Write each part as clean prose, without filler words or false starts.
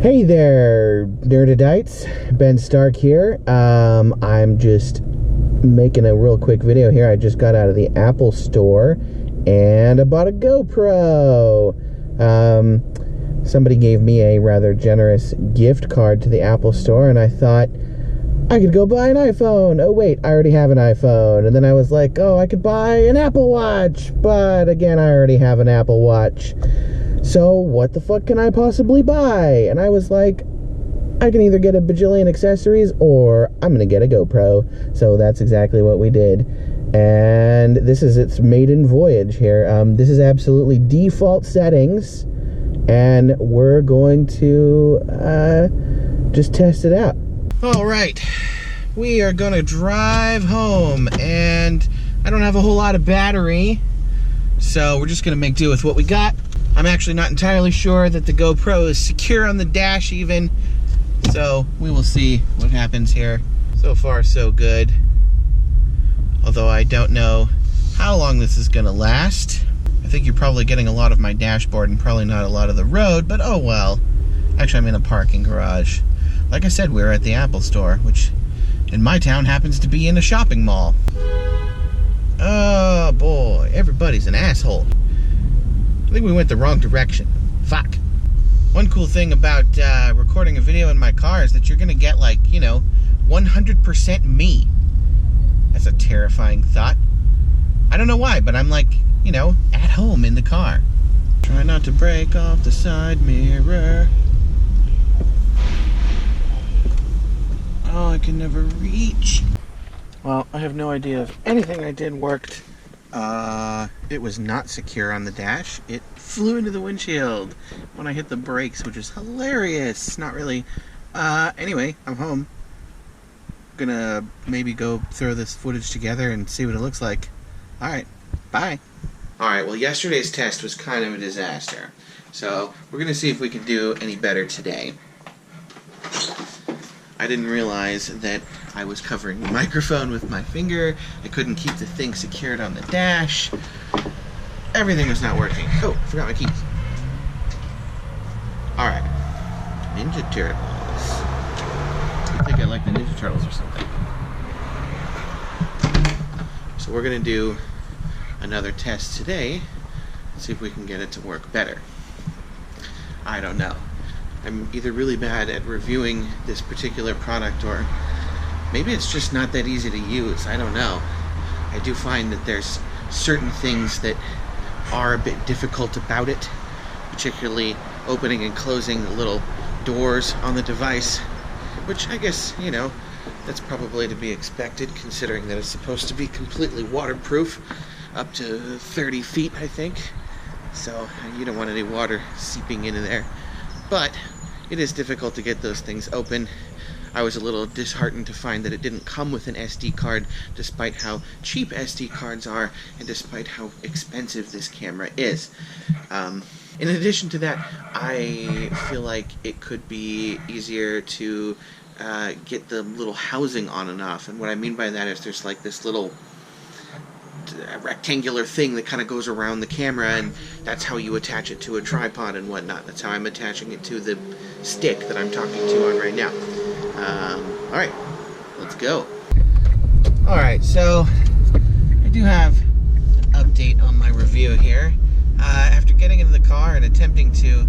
Hey there, Nerdidites. Ben Stark here. I'm just making a real quick video here. I just got out of the Apple store and I bought a GoPro. Somebody gave me a rather generous gift card to the Apple store, and I thought I could go buy an iPhone. Oh wait, I already have an iPhone. And then I was like, oh, I could buy an Apple Watch, but again, I already have an Apple Watch. So what the fuck can I possibly buy? And I was like, I can either get a bajillion accessories or I'm gonna get a GoPro. So that's exactly what we did. And this is its maiden voyage here. This is absolutely default settings, and we're going to just test it out. All right, we are gonna drive home, and I don't have a whole lot of battery, so we're just gonna make do with what we got. I'm actually not entirely sure that the GoPro is secure on the dash even, so we will see what happens here. So far, so good. Although I don't know how long this is gonna last. I think you're probably getting a lot of my dashboard and probably not a lot of the road, but oh well. Actually, I'm in a parking garage. Like I said, we're at the Apple store, which in my town happens to be in a shopping mall. Oh boy, everybody's an asshole. I think we went the wrong direction. Fuck. One cool thing about recording a video in my car is that you're gonna get, like, you know, 100% me. That's a terrifying thought. I don't know why, but I'm like, you know, at home in the car. Try not to break off the side mirror. Oh, I can never reach. Well, I have no idea if anything I did worked. It was not secure on the dash. It flew into the windshield when I hit the brakes, which is hilarious. Not really. Anyway, I'm home. Gonna maybe go throw this footage together and see what it looks like. Alright, bye. Alright, well, yesterday's test was kind of a disaster. So, we're gonna see if we can do any better today. I didn't realize that I was covering the microphone with my finger. I couldn't keep the thing secured on the dash. Everything was not working. Oh, I forgot my keys. Alright. Ninja Turtles. I think I like the Ninja Turtles or something. So we're going to do another test today. See if we can get it to work better. I don't know. I'm either really bad at reviewing this particular product, or maybe it's just not that easy to use. I don't know. I do find that there's certain things that are a bit difficult about it, particularly opening and closing the little doors on the device, which I guess, you know, that's probably to be expected, considering that it's supposed to be completely waterproof, up to 30 feet, I think. So you don't want any water seeping into there. But it is difficult to get those things open. I was a little disheartened to find that it didn't come with an SD card, despite how cheap SD cards are, and despite how expensive this camera is. In addition to that, I feel like it could be easier to get the little housing on and off. And what I mean by that is there's like this little rectangular thing that kind of goes around the camera, and that's how you attach it to a tripod and whatnot. That's how I'm attaching it to the stick that I'm talking to on right now. Alright, let's go. Alright, so I do have an update on my review here. After getting into the car and attempting to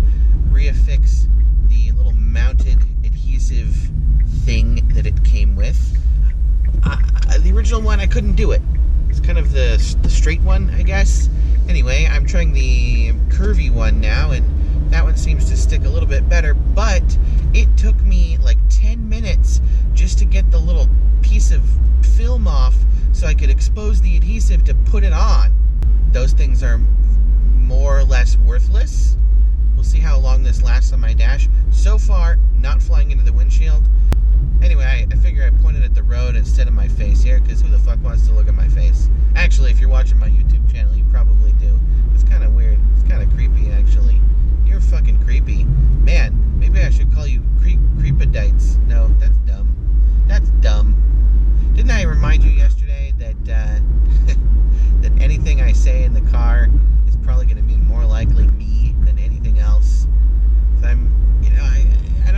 reaffix the little mounted adhesive thing that it came with, the original one, I couldn't do it. It's kind of the straight one, I guess. Anyway, I'm trying the curvy one now, and that one seems to stick a little bit better, but it took me like 10 minutes just to get the little piece of film off so I could expose the adhesive to put it on. Those things are more or less worthless. We'll see how long this lasts on my dash. So far, not flying into the windshield. Anyway, I figure I pointed at the road instead of my face here, because who the fuck wants to look at my face? Actually, if you're watching my YouTube channel, you probably do. It's kind of weird. It's kind of creepy, actually. You're fucking creepy. Man, maybe I should call you creepadites. No, that's dumb. That's dumb. Didn't I remind you yesterday that that anything I say in the car is probably going to be more likely me than anything else? I'm, you know, I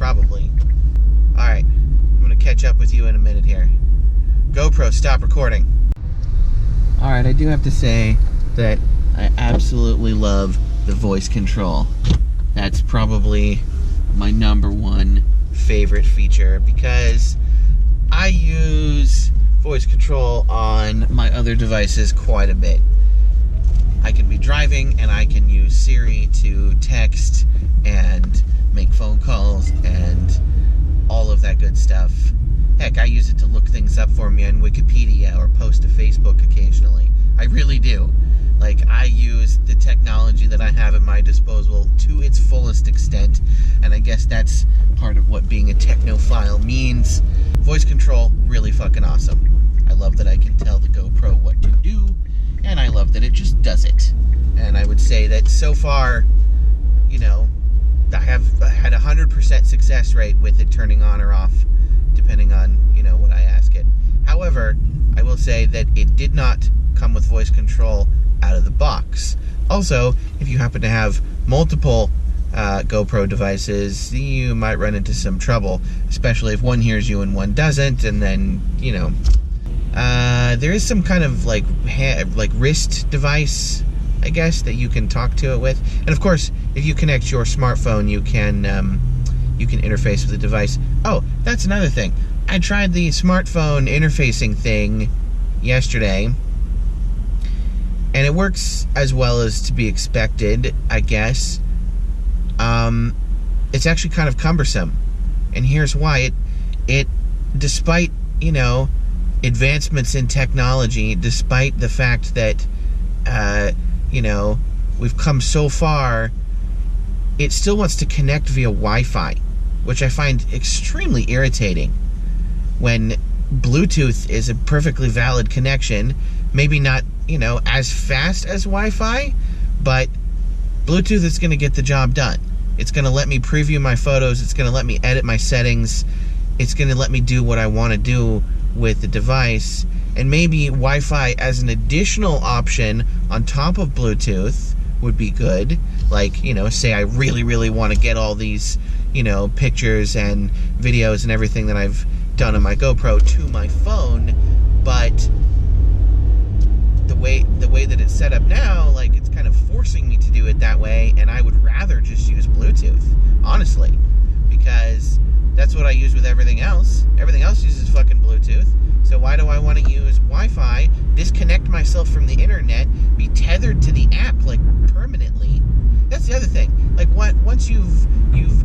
Probably. Alright, I'm going to catch up with you in a minute here. GoPro, stop recording. Alright, I do have to say that I absolutely love the voice control. That's probably my #1 favorite feature because I use voice control on my other devices quite a bit. I can be driving and I can use Siri to text and make phone calls and all of that good stuff. Heck, I use it to look things up for me on Wikipedia or post to Facebook occasionally. I really do. Like, I use the technology that I have at my disposal to its fullest extent, and I guess that's part of what being a technophile means. Voice control, really fucking awesome. I love that I can tell the GoPro what to do, and I love that it just does it. And I would say that so far, you know, I have had 100% success rate with it turning on or off, depending on, you know, what I ask it. However, I will say that it did not come with voice control out of the box. Also, if you happen to have multiple GoPro devices, you might run into some trouble, especially if one hears you and one doesn't, and then, you know, there is some kind of like wrist device, I guess, that you can talk to it with. And of course, if you connect your smartphone, you can interface with the device. Oh, that's another thing. I tried the smartphone interfacing thing yesterday, and it works as well as to be expected, I guess. It's actually kind of cumbersome, and here's why. It despite, you know, advancements in technology, despite the fact that you know, we've come so far, it still wants to connect via Wi-Fi, which I find extremely irritating when Bluetooth is a perfectly valid connection. Maybe not, you know, as fast as Wi-Fi, but Bluetooth is going to get the job done. It's going to let me preview my photos. It's going to let me edit my settings. It's going to let me do what I want to do with the device. And maybe Wi-Fi as an additional option on top of Bluetooth would be good. Like, you know, say I really, really want to get all these, you know, pictures and videos and everything that I've done on my GoPro to my phone, but the way that it's set up now, like, it's kind of forcing me to do it that way, and I would rather just use Bluetooth, honestly, because that's what I use with everything else. Everything else uses fucking Bluetooth. So why do I want to use Wi-Fi, disconnect myself from the internet, be tethered to the app, like, permanently? That's the other thing. Like, once you've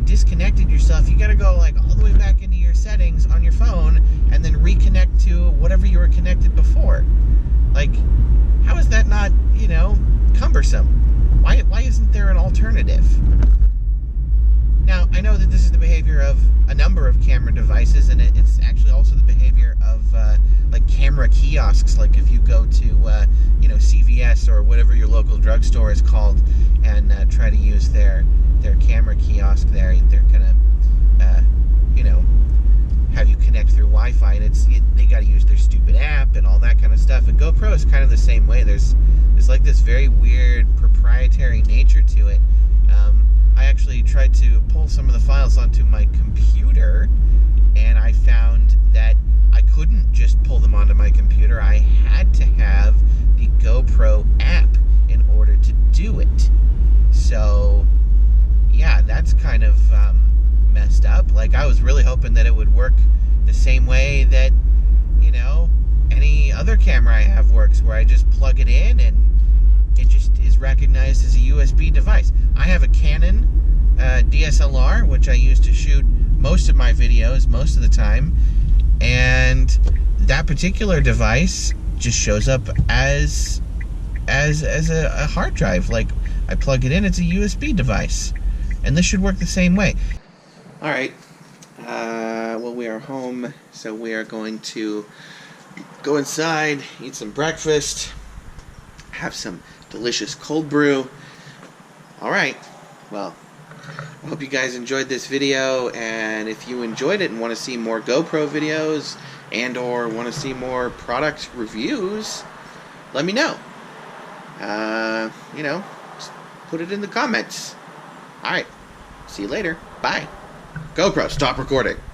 disconnected yourself, you gotta go, like, all the way back into your settings on your phone and then reconnect to whatever you were connected before. Like, how is that not, you know, cumbersome? Why isn't there an alternative? Now, I know that this is the behavior of a number of camera devices, and it's actually also the behavior of like camera kiosks. Like if you go to you know, CVS or whatever your local drugstore is called, and try to use their camera kiosk there, they're gonna you know, have you connect through Wi-Fi, and they got to use their stupid app and all that kind of stuff. And GoPro is kind of the same way. There's like this very weird proprietary nature to it. I actually tried to pull some of the files onto my computer, and I found that I couldn't just pull them onto my computer. I had to have the GoPro app in order to do it. So, yeah, that's kind of messed up. Like, I was really hoping that it would work the same way that, you know, any other camera I have works, where I just plug it in and it just is recognized as a USB device. I have a Canon DSLR, which I use to shoot most of my videos most of the time, and that particular device just shows up as a hard drive. Like, I plug it in, it's a USB device, and this should work the same way. All right, well, we are home, so we are going to go inside, eat some breakfast, have some delicious cold brew. All right, well, I hope you guys enjoyed this video, and if you enjoyed it and want to see more GoPro videos and or want to see more product reviews, let me know. You know, just put it in the comments. All right, see you later. Bye. GoPro, stop recording.